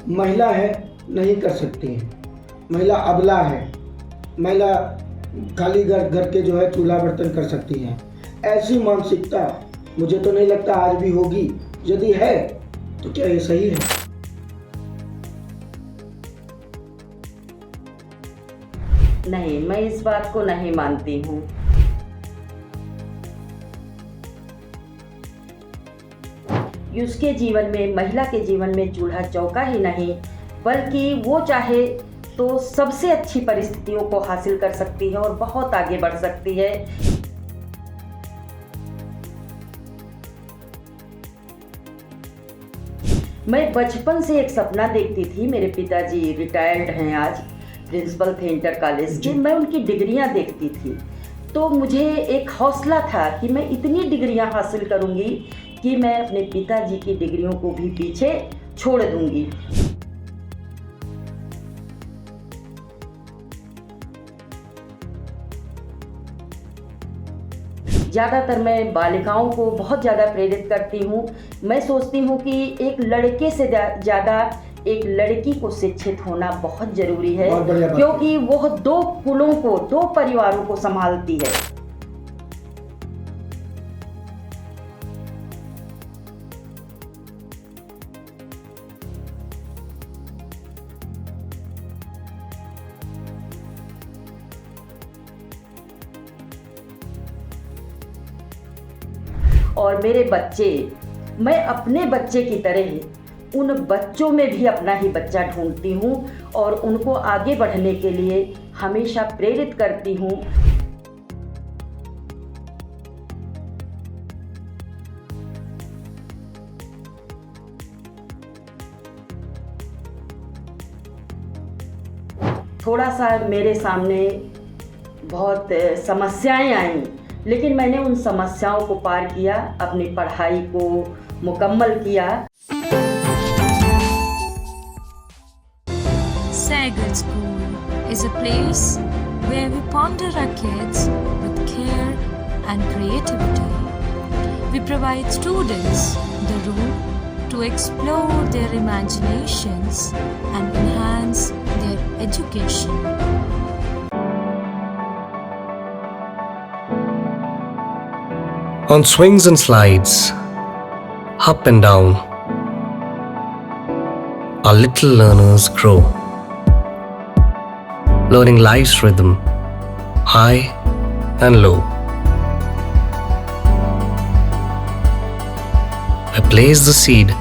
महिला है नहीं कर सकती है, महिला अबला है, महिला खाली घर के जो है चूल्हा बर्तन कर सकती हैं। ऐसी मानसिकता मुझे तो नहीं लगता आज भी होगी। यदि है तो क्या ये सही है? नहीं, मैं इस बात को नहीं मानती हूँ। उसके जीवन में, महिला के जीवन में चूल्हा चौका ही नहीं, बल्कि वो चाहे तो सबसे अच्छी परिस्थितियों को हासिल कर सकती है और बहुत आगे बढ़ सकती है। मैं बचपन से एक सपना देखती थी। मेरे पिताजी रिटायर्ड हैं, आज प्रिंसिपल थे इंटर कॉलेज के। मैं उनकी डिग्रियां देखती थी तो मुझे एक हौसला था कि मैं इतनी डिग्रियां हासिल करूंगी कि मैं अपने पिताजी की डिग्रियों को भी पीछे छोड़ दूंगी। ज़्यादातर मैं बालिकाओं को बहुत ज़्यादा प्रेरित करती हूँ। मैं सोचती हूँ कि एक लड़के से ज़्यादा एक लड़की को शिक्षित होना बहुत ज़रूरी है, क्योंकि वो 2 कुलों को, 2 परिवारों को संभालती है। और मेरे बच्चे, मैं अपने बच्चे की तरह उन बच्चों में भी अपना ही बच्चा ढूंढती हूँ और उनको आगे बढ़ने के लिए हमेशा प्रेरित करती हूँ। थोड़ा सा मेरे सामने बहुत समस्याएं आईं, लेकिन मैंने उन समस्याओं को पार किया, अपनी पढ़ाई को मुकम्मल किया। Sagar School is a place where we ponder our kids with care and creativity. We provide students the room to explore their imaginations and enhance their education. On swings and slides, up and down, our little learners grow, learning life's rhythm, high and low. Where plays the seed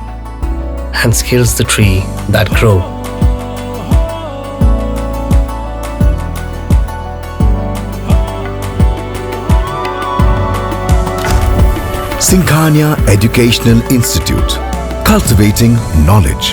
and skills the tree that grow. Singhania Educational Institute, cultivating knowledge.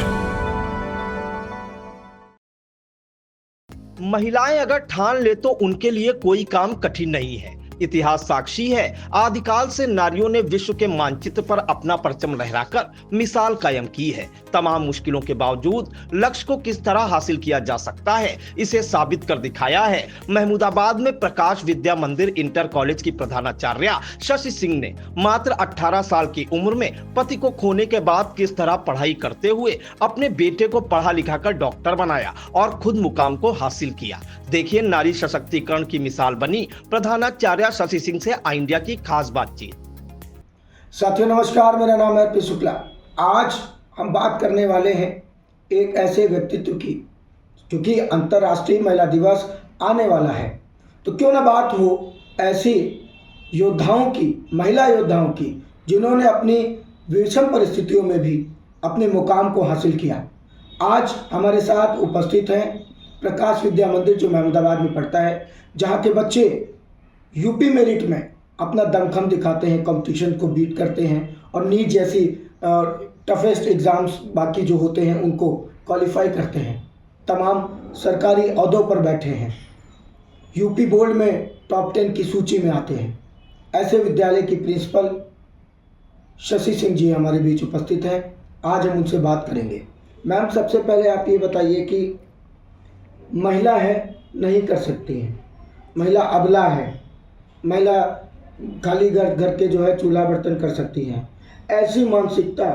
महिलाएं अगर ठान ले तो उनके लिए कोई काम कठिन नहीं है। इतिहास साक्षी है, आदिकाल से नारियों ने विश्व के मानचित्र पर अपना परचम लहराकर मिसाल कायम की है। तमाम मुश्किलों के बावजूद लक्ष्य को किस तरह हासिल किया जा सकता है, इसे साबित कर दिखाया है महमूदाबाद में प्रकाश विद्या मंदिर इंटर कॉलेज की प्रधानाचार्य शशि सिंह ने। मात्र 18 साल की उम्र में पति को खोने के बाद किस तरह पढ़ाई करते हुए अपने बेटे को पढ़ा लिखा कर डॉक्टर बनाया और खुद मुकाम को हासिल किया। देखिए, नारी सशक्तिकरण की मिसाल बनी प्रधानाचार्य शशि सिंह से आई इंडिया की खास बातचीत। साथियों नमस्कार, मेरा नाम है पी शुक्ला। आज हम बात करने वाले हैं एक ऐसे व्यक्तित्व की, क्योंकि अंतर्राष्ट्रीय महिला दिवस आने वाला है, तो क्यों ना बात हो ऐसी योद्धाओं की, महिला योद्धाओं की, जिन्होंने अपनी विषम परिस्थितियों में भी अपने मुकाम को हासिल किया। आज हमारे साथ उपस्थित हैं प्रकाश विद्या मंदिर, जो महमूदाबाद में पड़ता है, जहाँ के बच्चे यूपी मेरिट में अपना दमखम दिखाते हैं, कंपटीशन को बीट करते हैं और नीट जैसी टफेस्ट एग्ज़ाम्स बाकी जो होते हैं उनको क्वालिफाई करते हैं। तमाम सरकारी ओहदों पर बैठे हैं, यूपी बोर्ड में टॉप 10 की सूची में आते हैं। ऐसे विद्यालय की प्रिंसिपल शशि सिंह जी हमारे बीच उपस्थित हैं। आज हम उनसे बात करेंगे। मैम, सबसे पहले आप ये बताइए कि महिला है नहीं कर सकती हैं, महिला अबला है, महिला खाली घर के जो है चूल्हा बर्तन कर सकती हैं, ऐसी मानसिकता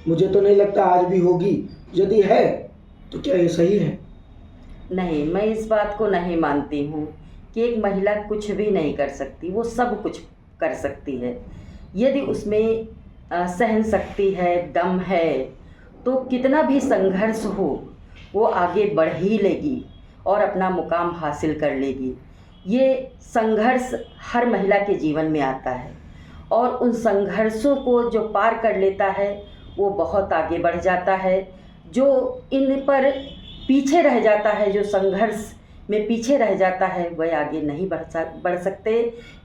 मुझे तो नहीं लगता आज भी होगी। यदि है तो क्या ये सही है? नहीं, मैं इस बात को नहीं मानती हूँ कि एक महिला कुछ भी नहीं कर सकती। वो सब कुछ कर सकती है यदि उसमें सहन शक्ति है, दम है, तो कितना भी संघर्ष हो वो आगे बढ़ ही लेगी और अपना मुकाम हासिल कर लेगी। ये संघर्ष हर महिला के जीवन में आता है और उन संघर्षों को जो पार कर लेता है वो बहुत आगे बढ़ जाता है। जो इन पर पीछे रह जाता है, जो संघर्ष में पीछे रह जाता है, वह आगे नहीं बढ़ सकते।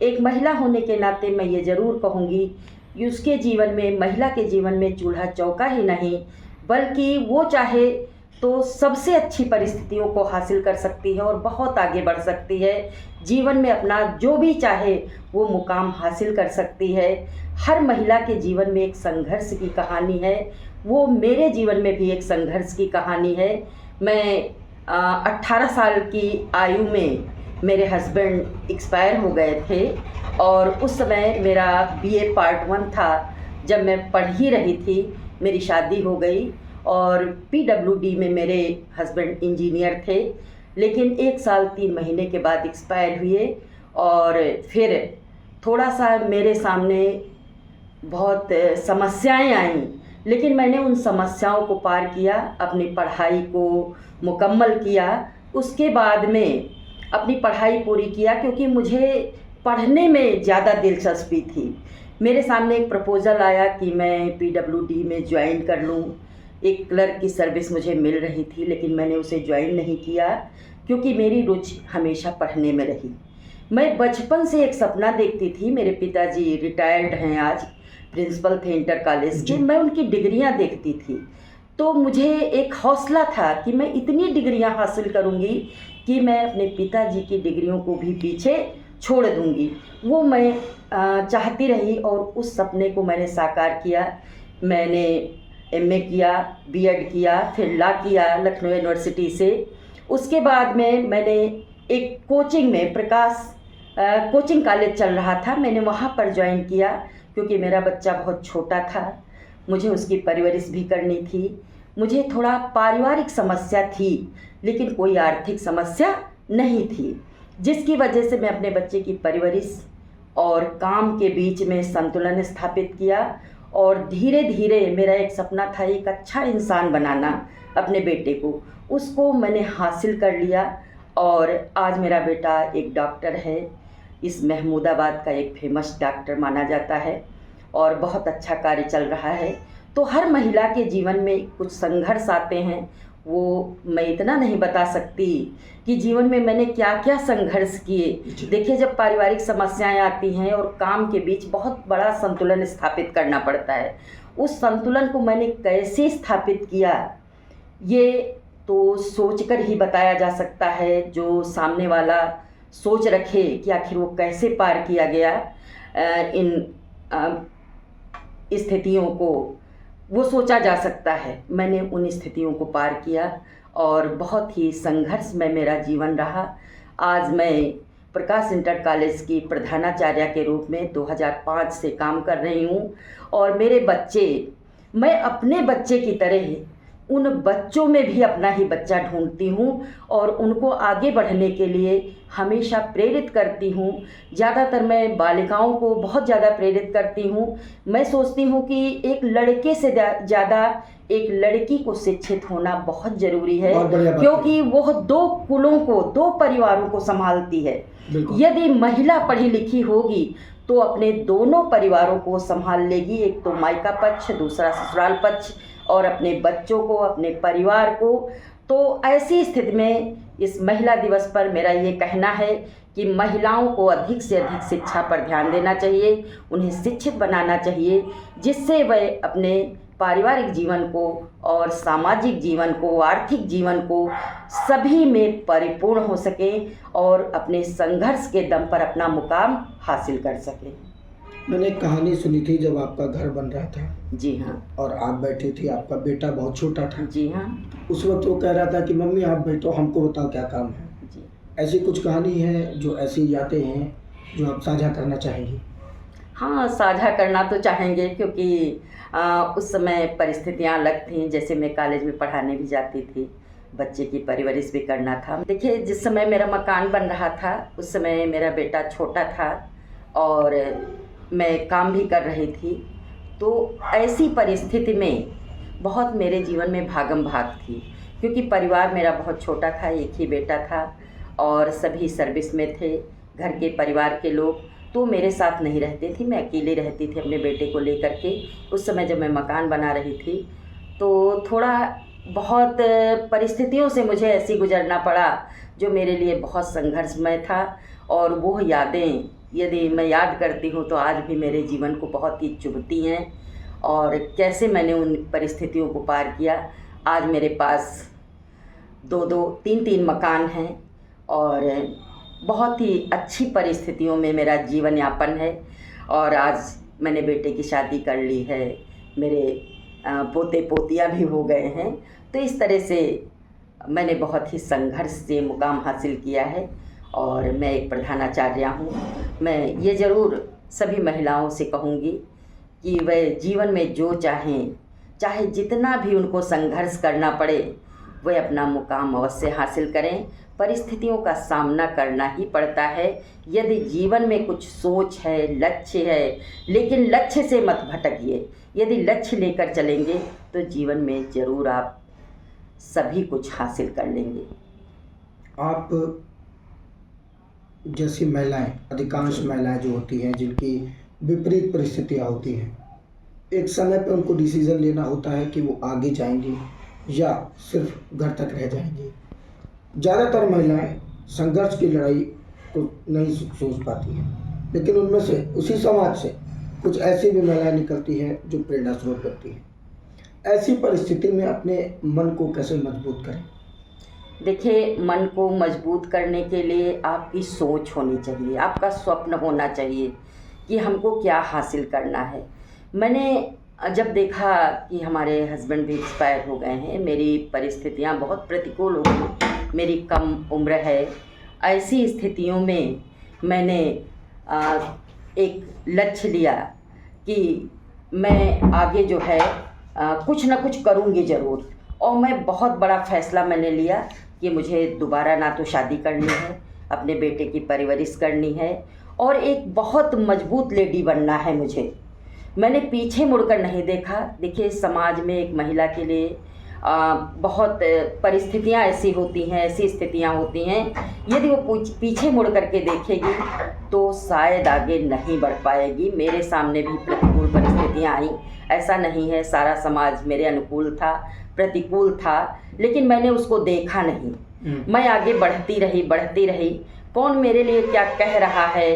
एक महिला होने के नाते मैं ये ज़रूर कहूँगी कि उसके जीवन में, महिला के जीवन में चूल्हा चौका ही नहीं, बल्कि वो चाहे तो सबसे अच्छी परिस्थितियों को हासिल कर सकती है और बहुत आगे बढ़ सकती है। जीवन में अपना जो भी चाहे वो मुकाम हासिल कर सकती है। हर महिला के जीवन में एक संघर्ष की कहानी है। वो मेरे जीवन में भी एक संघर्ष की कहानी है। मैं 18 साल की आयु में मेरे हस्बैंड एक्सपायर हो गए थे और उस समय मेरा BA पार्ट 1 था। जब मैं पढ़ ही रही थी मेरी शादी हो गई और PWD में मेरे हस्बैंड इंजीनियर थे, लेकिन 1 साल 3 महीने के बाद एक्सपायर हुए और फिर थोड़ा सा मेरे सामने बहुत समस्याएं आईं, लेकिन मैंने उन समस्याओं को पार किया, अपनी पढ़ाई को मुकम्मल किया। उसके बाद में अपनी पढ़ाई पूरी किया क्योंकि मुझे पढ़ने में ज़्यादा दिलचस्पी थी। मेरे सामने एक प्रपोज़ल आया कि मैं PWD में ज्वाइन कर लूँ। एक क्लर्क की सर्विस मुझे मिल रही थी, लेकिन मैंने उसे ज्वाइन नहीं किया क्योंकि मेरी रुचि हमेशा पढ़ने में रही। मैं बचपन से एक सपना देखती थी। मेरे पिताजी रिटायर्ड हैं आज, प्रिंसिपल थे इंटर कॉलेज के। मैं उनकी डिग्रियां देखती थी तो मुझे एक हौसला था कि मैं इतनी डिग्रियां हासिल करूंगी कि मैं अपने पिताजी की डिग्रियों को भी पीछे छोड़ दूंगी। वो मैं चाहती रही और उस सपने को मैंने साकार किया। मैंने MA किया, B.Ed किया, फिर लॉ किया लखनऊ यूनिवर्सिटी से। उसके बाद में मैंने एक कोचिंग में, प्रकाश कोचिंग कॉलेज चल रहा था, मैंने वहाँ पर ज्वाइन किया क्योंकि मेरा बच्चा बहुत छोटा था, मुझे उसकी परवरिश भी करनी थी। मुझे थोड़ा पारिवारिक समस्या थी लेकिन कोई आर्थिक समस्या नहीं थी, जिसकी वजह से मैं अपने बच्चे की परवरिश और काम के बीच में संतुलन स्थापित किया और धीरे धीरे मेरा एक सपना था एक अच्छा इंसान बनाना अपने बेटे को, उसको मैंने हासिल कर लिया और आज मेरा बेटा एक डॉक्टर है। इस महमूदाबाद का एक फेमस डॉक्टर माना जाता है और बहुत अच्छा कार्य चल रहा है। तो हर महिला के जीवन में कुछ संघर्ष आते हैं, वो मैं इतना नहीं बता सकती कि जीवन में मैंने क्या क्या संघर्ष किए। देखिए, जब पारिवारिक समस्याएं आती हैं और काम के बीच बहुत बड़ा संतुलन स्थापित करना पड़ता है, उस संतुलन को मैंने कैसे स्थापित किया ये तो सोचकर ही बताया जा सकता है। जो सामने वाला सोच रखे कि आखिर वो कैसे पार किया गया इन स्थितियों को, वो सोचा जा सकता है। मैंने उन स्थितियों को पार किया और बहुत ही संघर्षमय मेरा जीवन रहा। आज मैं प्रकाश इंटर कॉलेज की प्रधानाचार्य के रूप में 2005 से काम कर रही हूँ और मेरे बच्चे, मैं अपने बच्चे की तरह उन बच्चों में भी अपना ही बच्चा ढूंढती हूँ और उनको आगे बढ़ने के लिए हमेशा प्रेरित करती हूँ। ज़्यादातर मैं बालिकाओं को बहुत ज़्यादा प्रेरित करती हूँ। मैं सोचती हूँ कि एक लड़के से ज़्यादा एक लड़की को शिक्षित होना बहुत ज़रूरी है, क्योंकि वो 2 कुलों को, 2 परिवारों को संभालती है। यदि महिला पढ़ी लिखी होगी तो अपने दोनों परिवारों को संभाल लेगी, एक तो मायका पक्ष, दूसरा ससुराल पक्ष, और अपने बच्चों को, अपने परिवार को। तो ऐसी स्थिति में इस महिला दिवस पर मेरा ये कहना है कि महिलाओं को अधिक से अधिक शिक्षा पर ध्यान देना चाहिए, उन्हें शिक्षित बनाना चाहिए, जिससे वह अपने पारिवारिक जीवन को और सामाजिक जीवन को, आर्थिक जीवन को सभी में परिपूर्ण हो सके और अपने संघर्ष के दम पर अपना मुकाम हासिल कर सके। मैंने एक कहानी सुनी थी जब आपका घर बन रहा था। जी हाँ। और आप बैठी थी, आपका बेटा बहुत छोटा था। जी हाँ। उस वक्त वो कह रहा था कि मम्मी आप बैठो, हमको बताओ क्या काम है। जी। ऐसी कुछ कहानी है जो ऐसी यादें हैं जो आप साझा करना चाहेंगी? हाँ, साझा करना तो चाहेंगे क्योंकि उस समय परिस्थितियाँ अलग थीं। जैसे मैं कॉलेज में पढ़ाने भी जाती थी बच्चे की परवरिश भी करना था। देखिए, जिस समय मेरा मकान बन रहा था उस समय मेरा बेटा छोटा था और मैं काम भी कर रही थी। तो ऐसी परिस्थिति में बहुत मेरे जीवन में भागम भाग थी, क्योंकि परिवार मेरा बहुत छोटा था, एक ही बेटा था और सभी सर्विस में थे। घर के परिवार के लोग तो मेरे साथ नहीं रहते थे, मैं अकेले रहती थी अपने बेटे को लेकर के। उस समय जब मैं मकान बना रही थी तो थोड़ा बहुत परिस्थितियों से मुझे ऐसी गुजरना पड़ा जो मेरे लिए बहुत संघर्षमय था, और वो यादें यदि मैं याद करती हूँ तो आज भी मेरे जीवन को बहुत ही चुभती हैं। और कैसे मैंने उन परिस्थितियों को पार किया। आज मेरे पास 2-2, 3-3 मकान हैं और बहुत ही अच्छी परिस्थितियों में मेरा जीवन यापन है। और आज मैंने बेटे की शादी कर ली है, मेरे पोते पोतियाँ भी हो गए हैं। तो इस तरह से मैंने बहुत ही संघर्ष से मुकाम हासिल किया है और मैं एक प्रधानाचार्या हूँ। मैं ये ज़रूर सभी महिलाओं से कहूँगी कि वे जीवन में जो चाहें, चाहे जितना भी उनको संघर्ष करना पड़े, वे अपना मुकाम अवश्य हासिल करें। परिस्थितियों का सामना करना ही पड़ता है। यदि जीवन में कुछ सोच है, लक्ष्य है, लेकिन लक्ष्य से मत भटकिए। यदि लक्ष्य लेकर चलेंगे तो जीवन में ज़रूर आप सभी कुछ हासिल कर लेंगे। आप जैसी महिलाएं, अधिकांश महिलाएं जो होती हैं जिनकी विपरीत परिस्थितियां होती हैं, एक समय पे उनको डिसीज़न लेना होता है कि वो आगे जाएंगी या सिर्फ घर तक रह जाएंगी। ज़्यादातर महिलाएं संघर्ष की लड़ाई को नहीं सोच पाती हैं, लेकिन उनमें से उसी समाज से कुछ ऐसी भी महिलाएं निकलती हैं जो प्रेरणा स्रोत बनती हैं। ऐसी परिस्थिति में अपने मन को कैसे मजबूत करें? देखिए, मन को मजबूत करने के लिए आपकी सोच होनी चाहिए, आपका स्वप्न होना चाहिए कि हमको क्या हासिल करना है। मैंने जब देखा कि हमारे हस्बैंड भी एक्सपायर हो गए हैं, मेरी परिस्थितियां बहुत प्रतिकूल हो गई, मेरी कम उम्र है, ऐसी स्थितियों में मैंने एक लक्ष्य लिया कि मैं आगे जो है कुछ ना कुछ करूँगी ज़रूर। और मैं बहुत बड़ा फ़ैसला मैंने लिया कि मुझे दोबारा ना तो शादी करनी है, अपने बेटे की परवरिश करनी है और एक बहुत मजबूत लेडी बनना है मुझे। मैंने पीछे मुड़कर नहीं देखा। देखिए, समाज में एक महिला के लिए बहुत परिस्थितियां ऐसी होती हैं, ऐसी स्थितियां होती हैं, यदि वो पीछे मुड़ करके देखेगी तो शायद आगे नहीं बढ़ पाएगी। मेरे सामने भी प्रतिकूल परिस्थितियां आई, ऐसा नहीं है सारा समाज मेरे अनुकूल था, प्रतिकूल था, लेकिन मैंने उसको देखा नहीं। मैं आगे बढ़ती रही। कौन मेरे लिए क्या कह रहा है,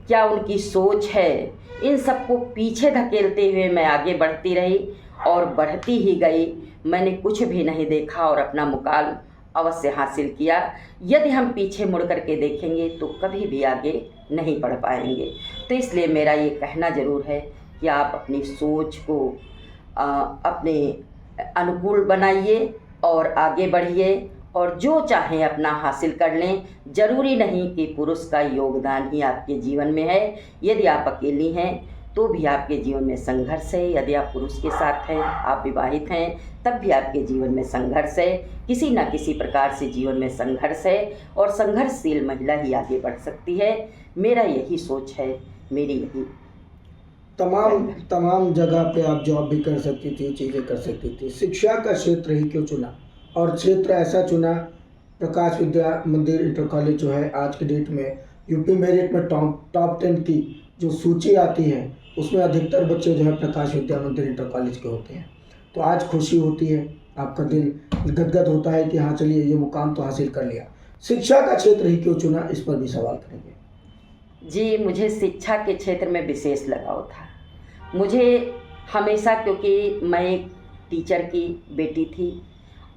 क्या उनकी सोच है, इन सबको पीछे धकेलते हुए मैं आगे बढ़ती रही और बढ़ती ही गई। मैंने कुछ भी नहीं देखा और अपना मुकाम अवश्य हासिल किया। यदि हम पीछे मुड़ करके देखेंगे तो कभी भी आगे नहीं बढ़ पाएंगे। तो इसलिए मेरा ये कहना ज़रूर है कि आप अपनी सोच को अपने अनुकूल बनाइए और आगे बढ़िए और जो चाहें अपना हासिल कर लें। ज़रूरी नहीं कि पुरुष का योगदान ही आपके जीवन में है। यदि आप अकेली हैं तो भी आपके जीवन में संघर्ष है। यदि आप पुरुष के साथ हैं, आप विवाहित हैं, तब भी आपके जीवन में संघर्ष है। किसी न किसी प्रकार से जीवन में संघर्ष है और संघर्षशील महिला ही आगे बढ़ सकती है। मेरा यही सोच है, मेरी यही। तमाम जगह पे आप जॉब भी कर सकती थी, चीज़ें कर सकती थी, शिक्षा का क्षेत्र ही क्यों चुना? और क्षेत्र ऐसा चुना, प्रकाश विद्या मंदिर इंटर कॉलेज जो है आज की डेट में यूपी मेरिट में टॉप 10 की जो सूची आती है उसमें अधिकतर बच्चे जो है प्रकाश विद्या मंदिर इंटर कॉलेज के होते हैं। तो आज खुशी होती है, आपका दिल गदगद होता है कि हाँ चलिए ये मुकाम तो हासिल कर लिया। शिक्षा का क्षेत्र ही क्यों चुना, इस पर भी सवाल करेंगे। जी, मुझे शिक्षा के क्षेत्र में विशेष लगाव था। मुझे हमेशा, क्योंकि मैं एक टीचर की बेटी थी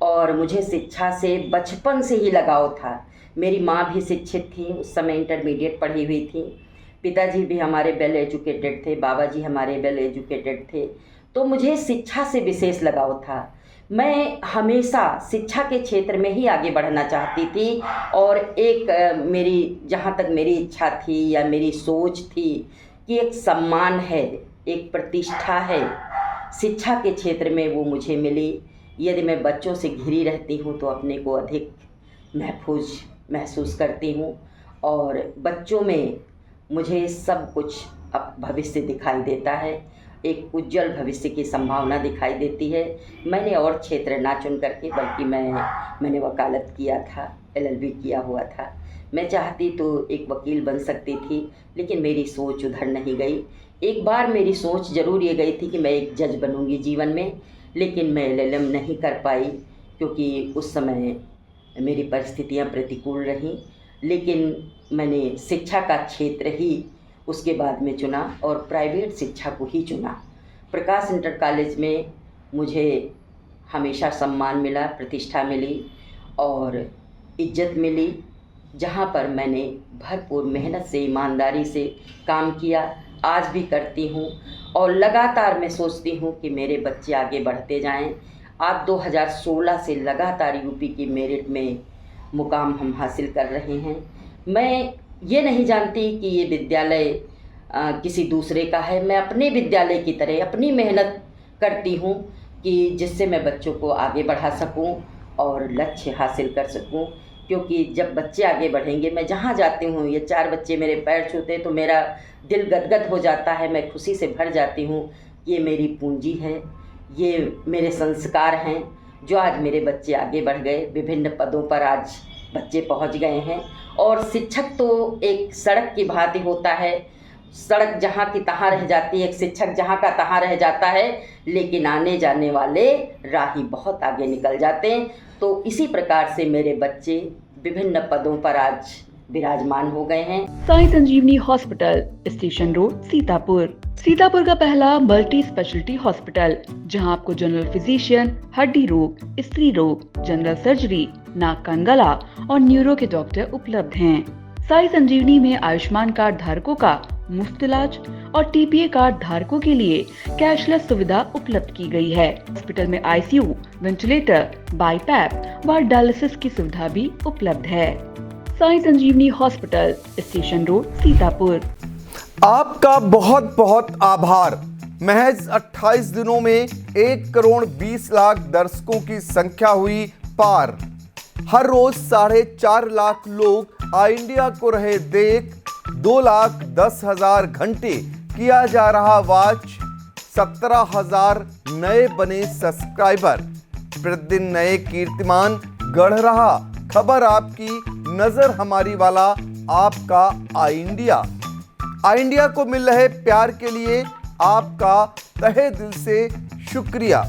और मुझे शिक्षा से बचपन से ही लगाव था। मेरी माँ भी शिक्षित थी, उस समय इंटरमीडिएट पढ़ी हुई थी। पिताजी भी हमारे वेल एजुकेटेड थे, बाबा जी हमारे वेल एजुकेटेड थे। तो मुझे शिक्षा से विशेष लगाव था। मैं हमेशा शिक्षा के क्षेत्र में ही आगे बढ़ना चाहती थी और एक मेरी, जहाँ तक मेरी इच्छा थी या मेरी सोच थी कि एक सम्मान है, एक प्रतिष्ठा है, शिक्षा के क्षेत्र में वो मुझे मिली। यदि मैं बच्चों से घिरी रहती हूँ तो अपने को अधिक महफूज महसूस करती हूँ और बच्चों में मुझे सब कुछ अब भविष्य दिखाई देता है, एक उज्जवल भविष्य की संभावना दिखाई देती है। मैंने और क्षेत्र ना चुन करके बल्कि मैंने वकालत किया था, LLB किया हुआ था। मैं चाहती तो एक वकील बन सकती थी, लेकिन मेरी सोच उधर नहीं गई। एक बार मेरी सोच ज़रूर ये गई थी कि मैं एक जज बनूंगी जीवन में, लेकिन मैं LLM नहीं कर पाई क्योंकि उस समय मेरी परिस्थितियां प्रतिकूल रहीं। लेकिन मैंने शिक्षा का क्षेत्र ही उसके बाद में चुना और प्राइवेट शिक्षा को ही चुना। प्रकाश इंटर कॉलेज में मुझे हमेशा सम्मान मिला, प्रतिष्ठा मिली और इज्जत मिली, जहाँ पर मैंने भरपूर मेहनत से, ईमानदारी से काम किया, आज भी करती हूँ और लगातार मैं सोचती हूँ कि मेरे बच्चे आगे बढ़ते जाएं। आज 2016 से लगातार यूपी की मेरिट में मुकाम हम हासिल कर रहे हैं। मैं ये नहीं जानती कि ये विद्यालय किसी दूसरे का है। मैं अपने विद्यालय की तरह अपनी मेहनत करती हूँ कि जिससे मैं बच्चों को आगे बढ़ा सकूँ और लक्ष्य हासिल कर सकूँ, क्योंकि जब बच्चे आगे बढ़ेंगे, मैं जहाँ जाती हूँ ये 4 बच्चे मेरे पैर छूते हैं तो मेरा दिल गदगद हो जाता है, मैं खुशी से भर जाती हूँ। ये मेरी पूंजी है, ये मेरे संस्कार हैं जो आज मेरे बच्चे आगे बढ़ गए, विभिन्न पदों पर आज बच्चे पहुँच गए हैं। और शिक्षक तो एक सड़क की भांति होता है, सड़क जहाँ की तहाँ रह जाती है, एक शिक्षक जहाँ का तहाँ रह जाता है, लेकिन आने जाने वाले राही बहुत आगे निकल जाते हैं। तो इसी प्रकार से मेरे बच्चे विभिन्न पदों पर आज विराजमान हो गए हैं। Sai Sanjeevani hospital, station road, Sitapur. Sitapur का पहला मल्टी स्पेशलिटी हॉस्पिटल, जहां आपको जनरल फिजिशियन, हड्डी रोग, स्त्री रोग, जनरल सर्जरी, नाक कान गला और न्यूरो के डॉक्टर उपलब्ध हैं। साई संजीवनी में आयुष्मान कार्ड धारकों का मुफ्त इलाज और TPA कार्ड धारकों के लिए कैशलेस सुविधा उपलब्ध की गई है। हॉस्पिटल में ICU, वेंटिलेटर, बाईपैप व डायलिसिस की सुविधा भी उपलब्ध है। Sai Sanjeevani hospital, station road, Sitapur. आपका बहुत बहुत आभार। महज 28 दिनों में 1,20,00,000 दर्शकों की संख्या हुई पार। हर रोज 4.5 लाख लोग आई इंडिया को रहे देख। 2,10,000 घंटे किया जा रहा वॉच। 17,000 नए बने सब्सक्राइबर। प्रतिदिन नए कीर्तिमान गढ़ रहा खबर आपकी, नजर हमारी वाला आपका आई इंडिया। आई इंडिया को मिल रहे प्यार के लिए आपका तहे दिल से शुक्रिया।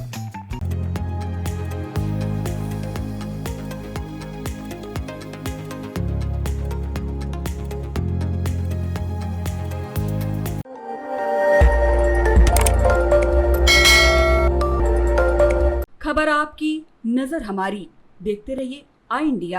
खबर आपकी, नजर हमारी। देखते रहिए आई इंडिया।